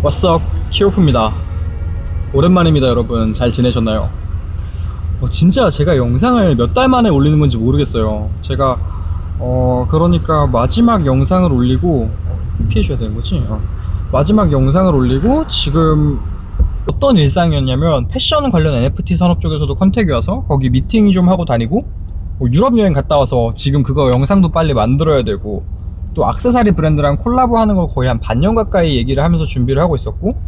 What's up? 키오프입니다. 오랜만입니다, 여러분. 잘 지내셨나요? 진짜 제가 영상을 몇 달 만에 올리는 건지 모르겠어요. 제가 그러니까 마지막 영상을 올리고 피해줘야 되는 거지? 마지막 영상을 올리고 지금 어떤 일상이었냐면 패션 관련 NFT 산업 쪽에서도 컨택이 와서 거기 미팅 좀 하고 다니고 유럽 여행 갔다 와서 지금 그거 영상도 빨리 만들어야 되고 또 액세서리 브랜드랑 콜라보 하는 걸 거의 한 반년 가까이 얘기를 하면서 준비를 하고 있었고,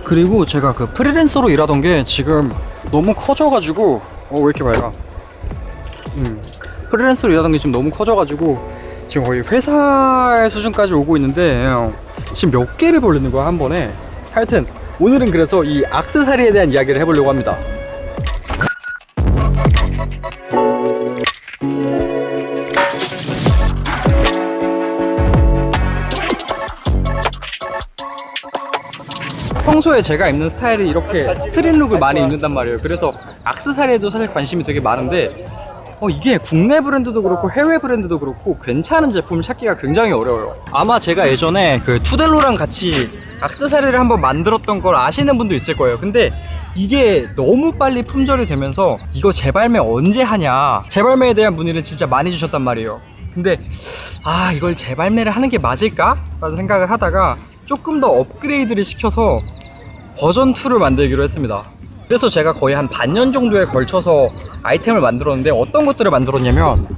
그리고 제가 그 프리랜서로 일하던 게 지금 너무 커져가지고 왜 이렇게 밝아? 프리랜서로 일하던 게 지금 너무 커져가지고 지금 거의 회사의 수준까지 오고 있는데 지금 몇 개를 벌리는 거야 한 번에. 하여튼 오늘은 그래서 이 액세서리에 대한 이야기를 해보려고 합니다. 평소에 제가 입는 스타일이 이렇게 스트릿룩을 많이 입는단 말이에요. 그래서 액세서리에도 사실 관심이 되게 많은데 이게 국내 브랜드도 그렇고 해외 브랜드도 그렇고 괜찮은 제품을 찾기가 굉장히 어려워요. 아마 제가 예전에 그 투델로랑 같이 액세서리를 한번 만들었던 걸 아시는 분도 있을 거예요. 근데 이게 너무 빨리 품절이 되면서 이거 재발매 언제 하냐, 재발매에 대한 문의를 진짜 많이 주셨단 말이에요. 근데 이걸 재발매를 하는 게 맞을까? 라는 생각을 하다가 조금 더 업그레이드를 시켜서 버전 2를 만들기로 했습니다. 그래서 제가 거의 한 반년 정도에 걸쳐서 아이템을 만들었는데 어떤 것들을 만들었냐면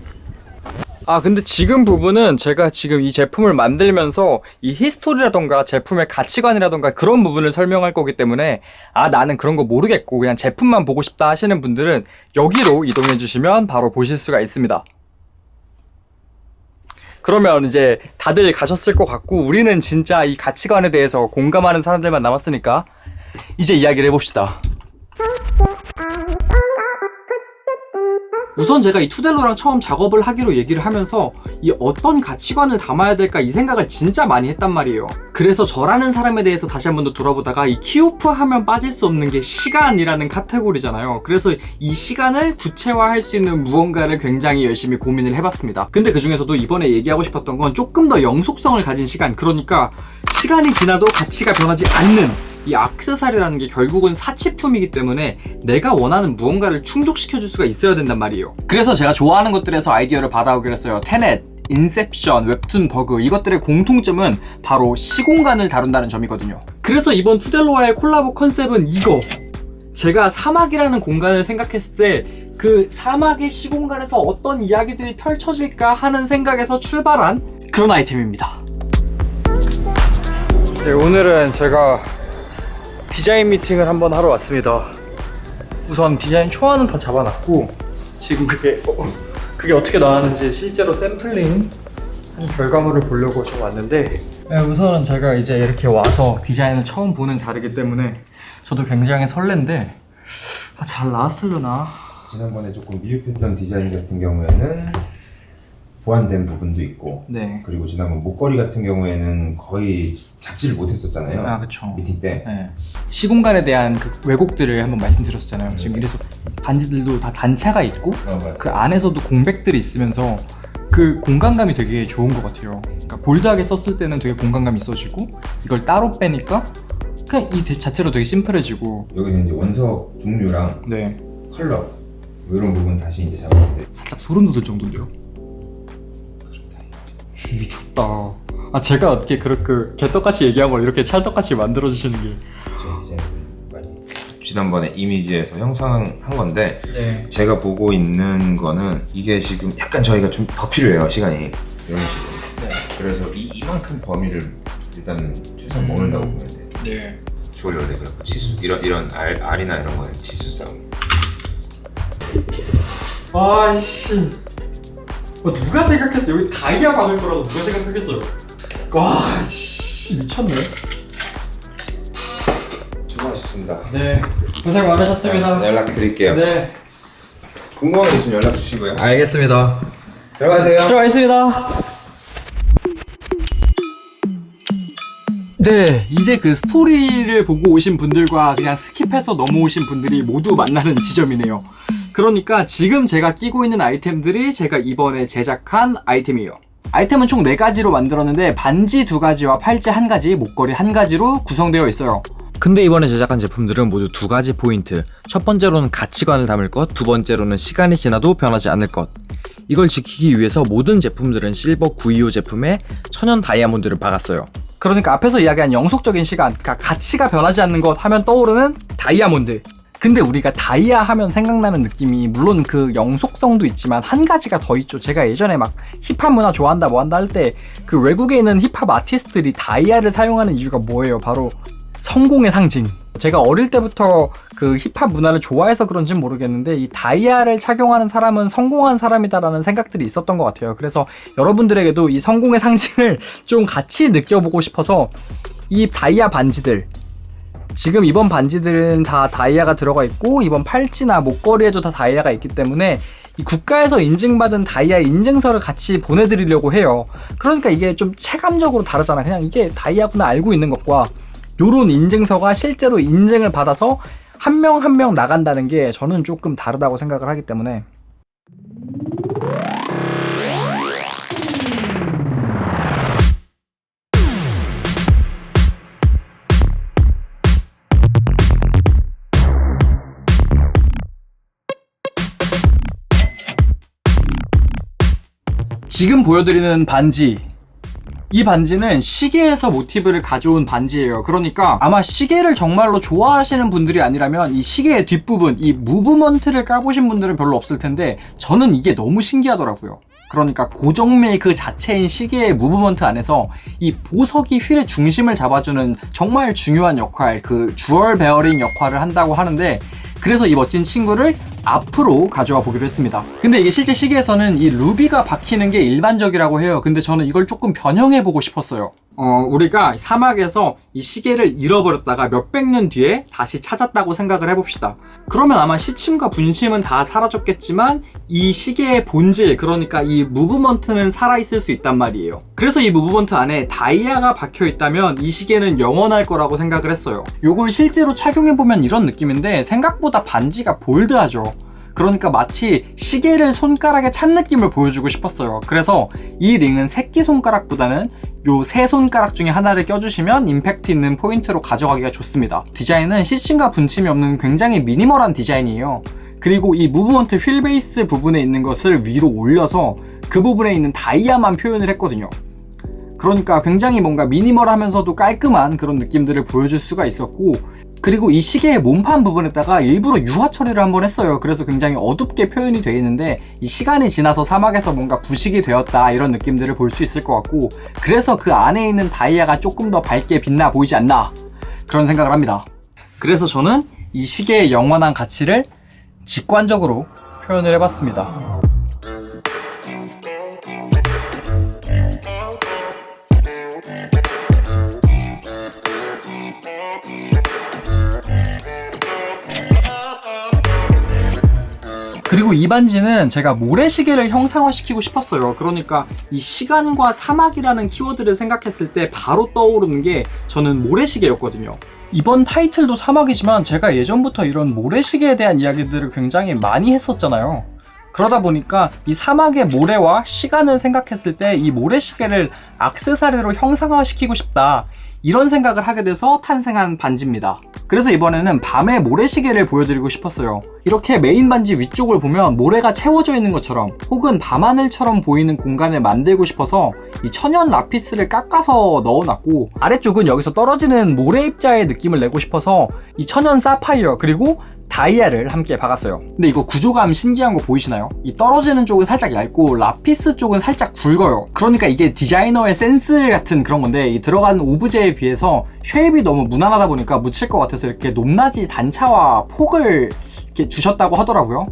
근데 지금 부분은 제가 지금 이 제품을 만들면서 이 히스토리라던가 제품의 가치관이라던가 그런 부분을 설명할 거기 때문에 나는 그런 거 모르겠고 그냥 제품만 보고 싶다 하시는 분들은 여기로 이동해 주시면 바로 보실 수가 있습니다. 그러면 이제 다들 가셨을 것 같고 우리는 진짜 이 가치관에 대해서 공감하는 사람들만 남았으니까 이제 이야기를 해봅시다. 우선 제가 이 투델로랑 처음 작업을 하기로 얘기를 하면서 이 어떤 가치관을 담아야 될까 이 생각을 진짜 많이 했단 말이에요. 그래서 저라는 사람에 대해서 다시 한 번 더 돌아보다가 이 키오프 하면 빠질 수 없는 게 시간이라는 카테고리잖아요. 그래서 이 시간을 구체화할 수 있는 무언가를 굉장히 열심히 고민을 해봤습니다. 근데 그 중에서도 이번에 얘기하고 싶었던 건 조금 더 영속성을 가진 시간, 그러니까 시간이 지나도 가치가 변하지 않는 이 액세서리라는 게 결국은 사치품이기 때문에 내가 원하는 무언가를 충족시켜줄 수가 있어야 된단 말이에요. 그래서 제가 좋아하는 것들에서 아이디어를 받아오기로 했어요. 테넷, 인셉션, 웹툰, 버그, 이것들의 공통점은 바로 시공간을 다룬다는 점이거든요. 그래서 이번 투델로와의 콜라보 컨셉은 이거! 제가 사막이라는 공간을 생각했을 때 그 사막의 시공간에서 어떤 이야기들이 펼쳐질까 하는 생각에서 출발한 그런 아이템입니다. 네, 오늘은 제가 디자인 미팅을 한번 하러 왔습니다. 우선 디자인 초안은 다 잡아놨고 지금 그게 어떻게 나왔는지 실제로 샘플링 한 결과물을 보려고 좀 왔는데, 우선은 제가 이제 이렇게 와서 디자인을 처음 보는 자리이기 때문에 저도 굉장히 설렌데 잘 나왔으려나? 지난번에 조금 미흡했던 디자인 같은 경우에는 보완된 부분도 있고, 네. 그리고 지난번 목걸이 같은 경우에는 거의 잡지를 못했었잖아요. 그쵸. 미팅 때. 네. 시공간에 대한 그 왜곡들을 한번 말씀드렸었잖아요. 지금 이래서 반지들도 다 단차가 있고 그 안에서도 공백들이 있으면서 그 공간감이 되게 좋은 것 같아요. 그러니까 볼드하게 썼을 때는 되게 공간감이 있어지고 이걸 따로 빼니까 그냥 이 자체로 되게 심플해지고, 여기는 이제 원석 종류랑 네, 컬러 이런 부분 다시 이제 잡았는데 살짝 소름 돋을 정도인데요. 미쳤다. 제가 어떻게 그렇게 개떡같이 얘기한 걸 이렇게 찰떡같이 만들어주시는 게. 저희 디자인 많이 지난번에 이미지에서 형상한 건데, 네. 제가 보고 있는 거는 이게 지금 약간 저희가 좀 더 필요해요, 시간이. 이런 식으로. 네. 그래서 이만큼 범위를 일단 최소한 먹는다고 보면 돼요. 네. 주얼리 원래 그렇고 치수 이런 알이나 이런 거는 치수 싸움. 아이씨. 누가 생각했어? 여기 다이아 박을 거라고 누가 생각하겠어요? 와, 씨, 미쳤네. 수고하셨습니다. 네, 고생 많으셨습니다. 연락 드릴게요. 네, 궁금한 거 있으면 연락 주시고요. 알겠습니다. 들어가세요. 들어가겠습니다. 네, 이제 그 스토리를 보고 오신 분들과 그냥 스킵해서 넘어오신 분들이 모두 만나는 지점이네요. 그러니까 지금 제가 끼고 있는 아이템들이 제가 이번에 제작한 아이템이에요. 아이템은 총 4가지로 만들었는데 반지 2가지와 팔찌 1가지, 목걸이 1가지로 구성되어 있어요. 근데 이번에 제작한 제품들은 모두 2가지 포인트. 첫 번째로는 가치관을 담을 것, 두 번째로는 시간이 지나도 변하지 않을 것. 이걸 지키기 위해서 모든 제품들은 실버 925 제품에 천연 다이아몬드를 박았어요. 그러니까 앞에서 이야기한 영속적인 시간, 그러니까 가치가 변하지 않는 것 하면 떠오르는 다이아몬드. 근데 우리가 다이아 하면 생각나는 느낌이 물론 그 영속성도 있지만 한 가지가 더 있죠. 제가 예전에 막 힙합 문화 좋아한다 뭐한다 할 때 그 외국에 있는 힙합 아티스트들이 다이아를 사용하는 이유가 뭐예요? 바로 성공의 상징. 제가 어릴 때부터 그 힙합 문화를 좋아해서 그런지는 모르겠는데 이 다이아를 착용하는 사람은 성공한 사람이다라는 생각들이 있었던 것 같아요. 그래서 여러분들에게도 이 성공의 상징을 좀 같이 느껴보고 싶어서 이 다이아 반지들, 지금 이번 반지들은 다 다이아가 들어가 있고 이번 팔찌나 목걸이에도 다 다이아가 있기 때문에 이 국가에서 인증받은 다이아 인증서를 같이 보내드리려고 해요. 그러니까 이게 좀 체감적으로 다르잖아. 그냥 이게 다이아구나 알고 있는 것과 요런 인증서가 실제로 인증을 받아서 한 명 한 명 나간다는 게 저는 조금 다르다고 생각을 하기 때문에. 지금 보여드리는 반지, 이 반지는 시계에서 모티브를 가져온 반지예요. 그러니까 아마 시계를 정말로 좋아하시는 분들이 아니라면 이 시계의 뒷부분, 이 무브먼트를 까보신 분들은 별로 없을 텐데 저는 이게 너무 신기하더라고요. 그러니까 고정밀 그 자체인 시계의 무브먼트 안에서 이 보석이 휠의 중심을 잡아주는 정말 중요한 역할, 그 주얼 베어링 역할을 한다고 하는데, 그래서 이 멋진 친구를 앞으로 가져와 보기로 했습니다. 근데 이게 실제 시계에서는 이 루비가 박히는 게 일반적이라고 해요. 근데 저는 이걸 조금 변형해 보고 싶었어요. 우리가 사막에서 이 시계를 잃어버렸다가 몇백 년 뒤에 다시 찾았다고 생각을 해봅시다. 그러면 아마 시침과 분침은 다 사라졌겠지만 이 시계의 본질, 그러니까 이 무브먼트는 살아있을 수 있단 말이에요. 그래서 이 무브먼트 안에 다이아가 박혀 있다면 이 시계는 영원할 거라고 생각을 했어요. 요걸 실제로 착용해보면 이런 느낌인데 생각보다 반지가 볼드하죠. 그러니까 마치 시계를 손가락에 찬 느낌을 보여주고 싶었어요. 그래서 이 링은 새끼손가락보다는 요 세 손가락 중에 하나를 껴주시면 임팩트 있는 포인트로 가져가기가 좋습니다. 디자인은 시침과 분침이 없는 굉장히 미니멀한 디자인이에요. 그리고 이 무브먼트 휠 베이스 부분에 있는 것을 위로 올려서 그 부분에 있는 다이아만 표현을 했거든요. 그러니까 굉장히 뭔가 미니멀하면서도 깔끔한 그런 느낌들을 보여줄 수가 있었고, 그리고 이 시계의 몸판 부분에다가 일부러 유화 처리를 한번 했어요. 그래서 굉장히 어둡게 표현이 되어 있는데 이 시간이 지나서 사막에서 뭔가 부식이 되었다 이런 느낌들을 볼 수 있을 것 같고, 그래서 그 안에 있는 다이아가 조금 더 밝게 빛나 보이지 않나 그런 생각을 합니다. 그래서 저는 이 시계의 영원한 가치를 직관적으로 표현을 해봤습니다. 그리고 이 반지는 제가 모래시계를 형상화시키고 싶었어요. 그러니까 이 시간과 사막이라는 키워드를 생각했을 때 바로 떠오르는 게 저는 모래시계였거든요. 이번 타이틀도 사막이지만 제가 예전부터 이런 모래시계에 대한 이야기들을 굉장히 많이 했었잖아요. 그러다 보니까 이 사막의 모래와 시간을 생각했을 때 이 모래시계를 액세서리로 형상화시키고 싶다, 이런 생각을 하게 돼서 탄생한 반지입니다. 그래서 이번에는 밤의 모래시계를 보여드리고 싶었어요. 이렇게 메인 반지 위쪽을 보면 모래가 채워져 있는 것처럼 혹은 밤하늘처럼 보이는 공간을 만들고 싶어서 이 천연 라피스를 깎아서 넣어놨고, 아래쪽은 여기서 떨어지는 모래 입자의 느낌을 내고 싶어서 이 천연 사파이어 그리고 다이아를 함께 박았어요. 근데 이거 구조감 신기한 거 보이시나요? 이 떨어지는 쪽은 살짝 얇고 라피스 쪽은 살짝 굵어요. 그러니까 이게 디자이너의 센스 같은 그런 건데, 이 들어간 오브제에 비해서 쉐입이 너무 무난하다 보니까 묻힐 것 같아서 이렇게 높낮이 단차와 폭을 이렇게 주셨다고 하더라고요.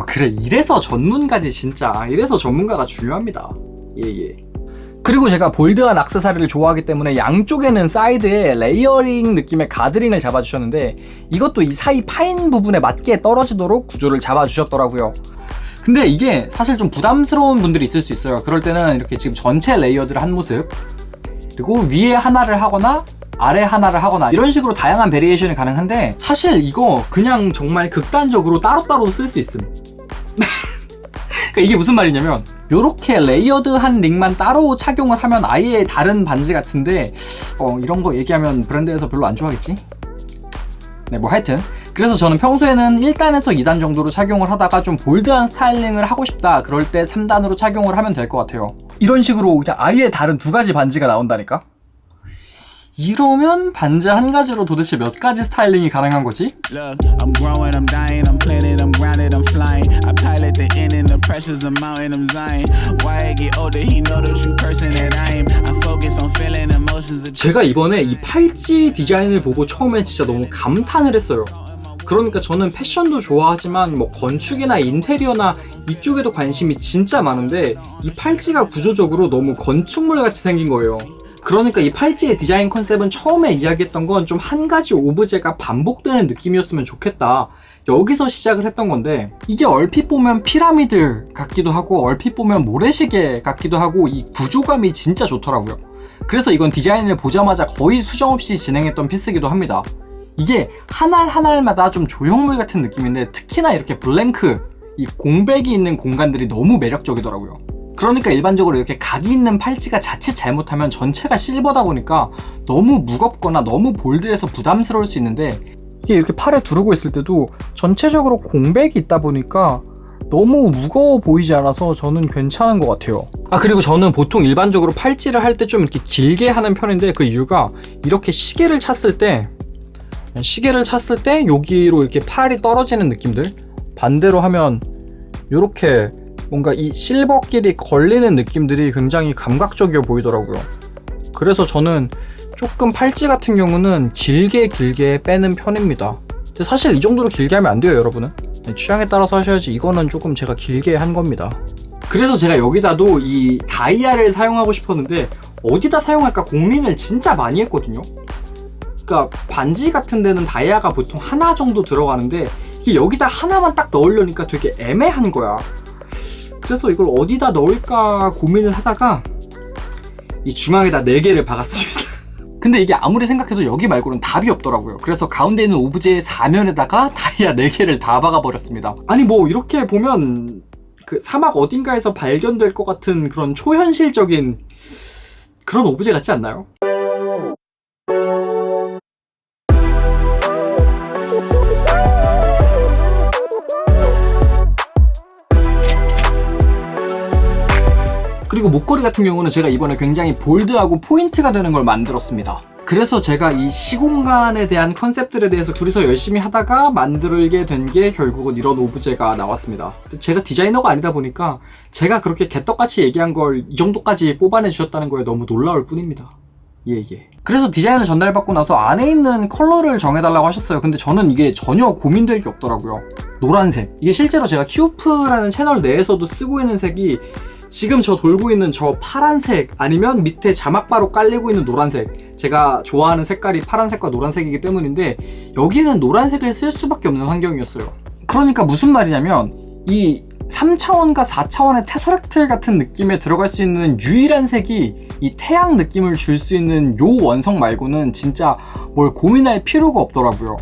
그래, 이래서 전문가지 진짜. 이래서 전문가가 중요합니다. 예. 그리고 제가 볼드한 액세서리를 좋아하기 때문에 양쪽에는 사이드에 레이어링 느낌의 가드링을 잡아주셨는데 이것도 이 사이 파인 부분에 맞게 떨어지도록 구조를 잡아주셨더라고요. 근데 이게 사실 좀 부담스러운 분들이 있을 수 있어요. 그럴 때는 이렇게 지금 전체 레이어드를 한 모습, 그리고 위에 하나를 하거나 아래 하나를 하거나 이런 식으로 다양한 베리에이션이 가능한데, 사실 이거 그냥 정말 극단적으로 따로따로 쓸 수 있음. 그러니까 이게 무슨 말이냐면 요렇게 레이어드한 링만 따로 착용을 하면 아예 다른 반지 같은데 이런 거 얘기하면 브랜드에서 별로 안 좋아하겠지? 네, 뭐 하여튼 그래서 저는 평소에는 1단에서 2단 정도로 착용을 하다가 좀 볼드한 스타일링을 하고 싶다 그럴 때 3단으로 착용을 하면 될 것 같아요. 이런 식으로 그냥 아예 다른 두 가지 반지가 나온다니까? 이러면 반지 한 가지로 도대체 몇 가지 스타일링이 가능한 거지? Look, I'm growing, I'm dying, I'm planted, I'm grounded, I'm flying. I pilot the end and the pressure's a mountain, I'm Zion. Why I get older, he know the true person that I am. I focus on feeling emotions. 제가 이번에 이 팔찌 디자인을 보고 처음에 진짜 너무 감탄을 했어요. 그러니까 저는 패션도 좋아하지만 뭐 건축이나 인테리어나 이쪽에도 관심이 진짜 많은데 이 팔찌가 구조적으로 너무 건축물 같이 생긴 거예요. 그러니까 이 팔찌의 디자인 컨셉은 처음에 이야기했던 건 좀 한 가지 오브제가 반복되는 느낌이었으면 좋겠다. 여기서 시작을 했던 건데 이게 얼핏 보면 피라미드 같기도 하고 얼핏 보면 모래시계 같기도 하고 이 구조감이 진짜 좋더라고요. 그래서 이건 디자인을 보자마자 거의 수정없이 진행했던 피스이기도 합니다. 이게 한 알 한 알마다 좀 조형물 같은 느낌인데 특히나 이렇게 블랭크, 이 공백이 있는 공간들이 너무 매력적이더라고요. 그러니까 일반적으로 이렇게 각이 있는 팔찌가 자칫 잘못하면 전체가 실버다 보니까 너무 무겁거나 너무 볼드해서 부담스러울 수 있는데 이게 이렇게 팔에 두르고 있을 때도 전체적으로 공백이 있다 보니까 너무 무거워 보이지 않아서 저는 괜찮은 것 같아요. 그리고 저는 보통 일반적으로 팔찌를 할 때 좀 이렇게 길게 하는 편인데 그 이유가 이렇게 시계를 찼을 때 여기로 이렇게 팔이 떨어지는 느낌들, 반대로 하면 이렇게 뭔가 이 실버끼리 걸리는 느낌들이 굉장히 감각적이어 보이더라고요. 그래서 저는 조금 팔찌 같은 경우는 길게 빼는 편입니다. 근데 사실 이 정도로 길게 하면 안 돼요, 여러분은. 취향에 따라서 하셔야지. 이거는 조금 제가 길게 한 겁니다. 그래서 제가 여기다도 이 다이아를 사용하고 싶었는데 어디다 사용할까 고민을 진짜 많이 했거든요. 그러니까 반지 같은 데는 다이아가 보통 하나 정도 들어가는데 이게 여기다 하나만 딱 넣으려니까 되게 애매한 거야. 그래서 이걸 어디다 넣을까 고민을 하다가 이 중앙에다 4개를 박았습니다. 근데 이게 아무리 생각해도 여기 말고는 답이 없더라고요. 그래서 가운데 있는 오브제의 사면에다가 다이아 4개를 다 박아버렸습니다. 아니 뭐 이렇게 보면 그 사막 어딘가에서 발견될 것 같은 그런 초현실적인 그런 오브제 같지 않나요? 그리고 목걸이 같은 경우는 제가 이번에 굉장히 볼드하고 포인트가 되는 걸 만들었습니다. 그래서 제가 이 시공간에 대한 컨셉들에 대해서 둘이서 열심히 하다가 만들게 된 게 결국은 이런 오브제가 나왔습니다. 제가 디자이너가 아니다 보니까 제가 그렇게 개떡같이 얘기한 걸 이 정도까지 뽑아내 주셨다는 거에 너무 놀라울 뿐입니다. 예. 그래서 디자인을 전달받고 나서 안에 있는 컬러를 정해달라고 하셨어요. 근데 저는 이게 전혀 고민될 게 없더라고요. 노란색. 이게 실제로 제가 키오프라는 채널 내에서도 쓰고 있는 색이 지금 저 돌고 있는 저 파란색 아니면 밑에 자막바로 깔리고 있는 노란색, 제가 좋아하는 색깔이 파란색과 노란색이기 때문인데 여기는 노란색을 쓸 수밖에 없는 환경이었어요. 그러니까 무슨 말이냐면 이 3차원과 4차원의 테서렉트 같은 느낌에 들어갈 수 있는 유일한 색이 이 태양 느낌을 줄 수 있는 요 원석 말고는 진짜 뭘 고민할 필요가 없더라고요.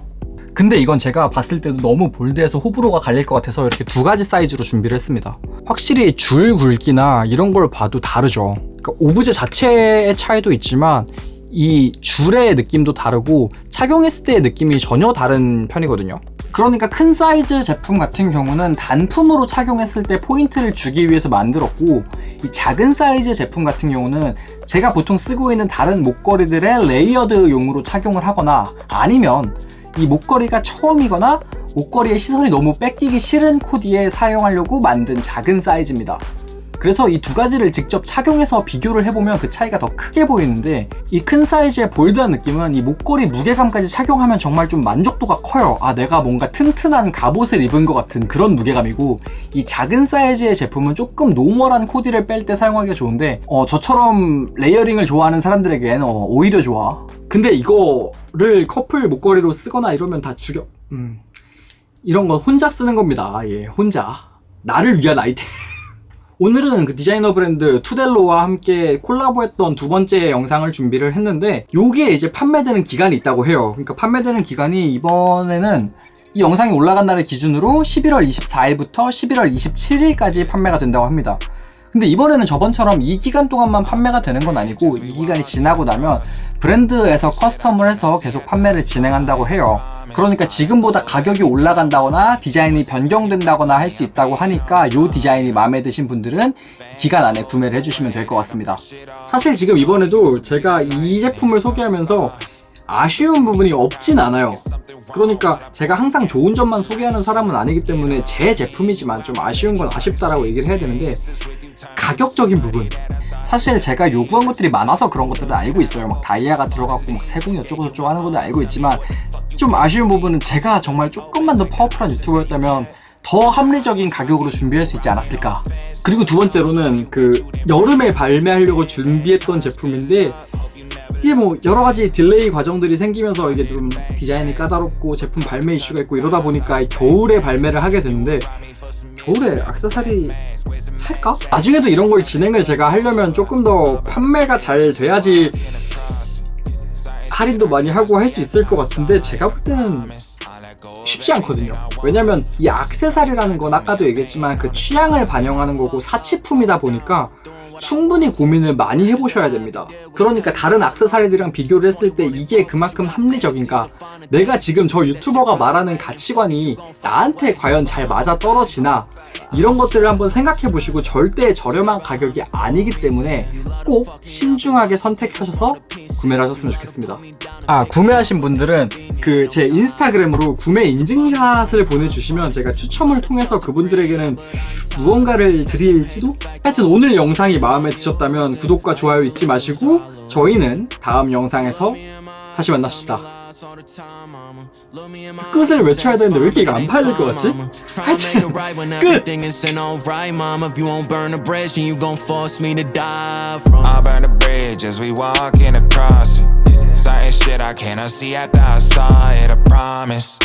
근데 이건 제가 봤을 때도 너무 볼드해서 호불호가 갈릴 것 같아서 이렇게 2가지 사이즈로 준비를 했습니다. 확실히 줄 굵기나 이런 걸 봐도 다르죠. 그러니까 오브제 자체의 차이도 있지만 이 줄의 느낌도 다르고 착용했을 때의 느낌이 전혀 다른 편이거든요. 그러니까 큰 사이즈 제품 같은 경우는 단품으로 착용했을 때 포인트를 주기 위해서 만들었고, 이 작은 사이즈 제품 같은 경우는 제가 보통 쓰고 있는 다른 목걸이들의 레이어드용으로 착용을 하거나 아니면 이 목걸이가 처음이거나 목걸이의 시선이 너무 뺏기기 싫은 코디에 사용하려고 만든 작은 사이즈입니다. 그래서 이 2가지를 직접 착용해서 비교를 해보면 그 차이가 더 크게 보이는데, 이 큰 사이즈의 볼드한 느낌은 이 목걸이 무게감까지 착용하면 정말 좀 만족도가 커요. 내가 뭔가 튼튼한 갑옷을 입은 것 같은 그런 무게감이고, 이 작은 사이즈의 제품은 조금 노멀한 코디를 뺄 때 사용하기가 좋은데 저처럼 레이어링을 좋아하는 사람들에겐 오히려 좋아. 근데 이거를 커플 목걸이로 쓰거나 이러면 다 죽여. 이런 건 혼자 쓰는 겁니다. 예, 혼자. 나를 위한 아이템. 오늘은 그 디자이너 브랜드 투델로와 함께 콜라보했던 2번째 영상을 준비를 했는데, 요게 이제 판매되는 기간이 있다고 해요. 그러니까 판매되는 기간이 이번에는 이 영상이 올라간 날을 기준으로 11월 24일부터 11월 27일까지 판매가 된다고 합니다. 근데 이번에는 저번처럼 이 기간 동안만 판매가 되는 건 아니고 이 기간이 지나고 나면 브랜드에서 커스텀을 해서 계속 판매를 진행한다고 해요. 그러니까 지금보다 가격이 올라간다거나 디자인이 변경된다거나 할 수 있다고 하니까 이 디자인이 마음에 드신 분들은 기간 안에 구매를 해주시면 될 것 같습니다. 사실 지금 이번에도 제가 이 제품을 소개하면서 아쉬운 부분이 없진 않아요. 그러니까 제가 항상 좋은 점만 소개하는 사람은 아니기 때문에 제 제품이지만 좀 아쉬운 건 아쉽다라고 얘기를 해야 되는데, 가격적인 부분, 사실 제가 요구한 것들이 많아서 그런 것들은 알고 있어요. 막 다이아가 들어갔고 막 세공이 어쩌고저쩌고 하는 것도 알고 있지만, 좀 아쉬운 부분은 제가 정말 조금만 더 파워풀한 유튜버였다면 더 합리적인 가격으로 준비할 수 있지 않았을까. 그리고 두 번째로는 그 여름에 발매하려고 준비했던 제품인데, 이게 뭐 여러가지 딜레이 과정들이 생기면서 이게 좀 디자인이 까다롭고 제품 발매 이슈가 있고 이러다 보니까 겨울에 발매를 하게 됐는데, 겨울에 액세서리 살까? 나중에도 이런 걸 진행을 제가 하려면 조금 더 판매가 잘 돼야지 할인도 많이 하고 할 수 있을 것 같은데, 제가 볼 때는 쉽지 않거든요. 왜냐면 이 액세서리라는 건 아까도 얘기했지만 그 취향을 반영하는 거고 사치품이다 보니까 충분히 고민을 많이 해보셔야 됩니다. 그러니까 다른 액세서리들이랑 비교를 했을 때 이게 그만큼 합리적인가, 내가 지금 저 유튜버가 말하는 가치관이 나한테 과연 잘 맞아 떨어지나, 이런 것들을 한번 생각해 보시고 절대 저렴한 가격이 아니기 때문에 꼭 신중하게 선택하셔서 구매를 하셨으면 좋겠습니다. 구매하신 분들은 그 제 인스타그램으로 구매 인증샷을 보내주시면 제가 추첨을 통해서 그분들에게는 무언가를 드릴지도? 하여튼 오늘 영상이 마음에 드셨다면 구독과 좋아요 잊지 마시고 저희는 다음 영상에서 다시 만납시다. 끝을 외쳐야 되는데 왜 이렇게 이거 안 팔릴 것 같지? 하여튼 끝! I'll burn the bridge as we walking across it. Certain shit I cannot see after I saw it, I promise.